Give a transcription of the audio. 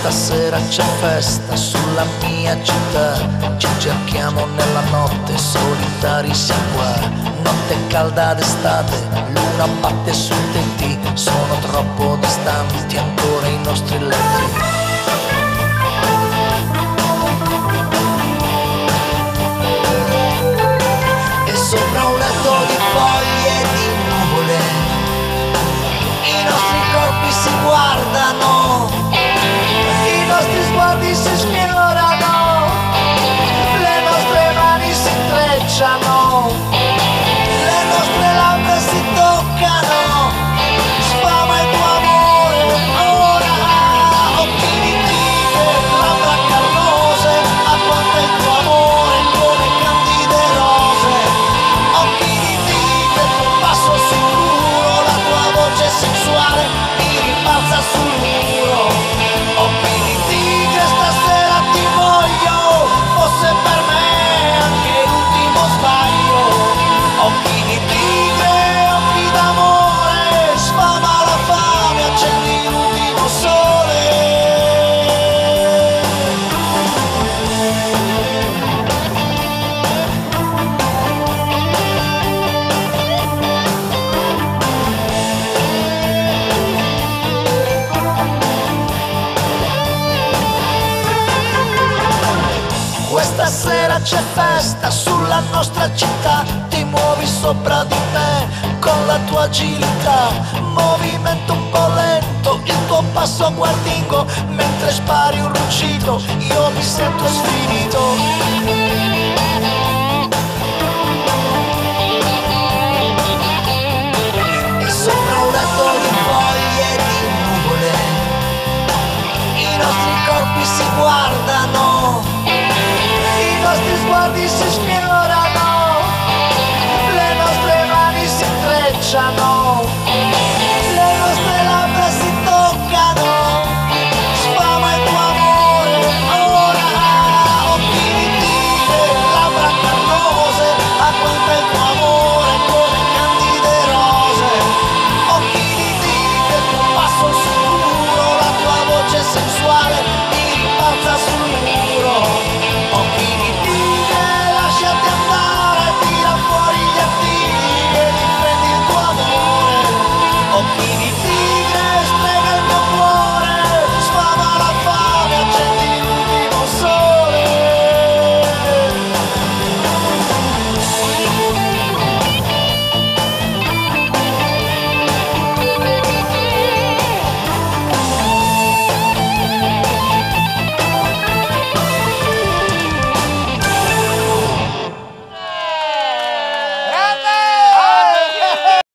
Stasera c'è festa sulla mia città, ci cerchiamo nella notte, solitari siamo qua. Notte calda d'estate, luna batte sui tetti, sono troppo distanti ancora i nostri letti. E sopra un letto di foglie e di nuvole, i nostri corpi si guardano, i nostri sguardi si sfiorano, le nostre mani si intrecciano, le nostre labbra si toccano, sfama il tuo amore ora, occhi di tigre, labbra carnose, agguanta il tuo amore come candide rose, occhi di tigre, il tuo passo sicuro, la tua voce sensuale mi rimbalza sul muro. Occhi di tigre, stasera ti voglio, fosse per me anche l'ultimo sbaglio. Occhi di tigre, occhi d'amore, sfama la fame, accendi l'ultimo sole. Questa sera c'è festa sulla nostra città, ti muovi sopra di me con la tua agilità, movimento un po' lento, il tuo passo guardingo, mentre spari un ruggito, io mi sento sfinito.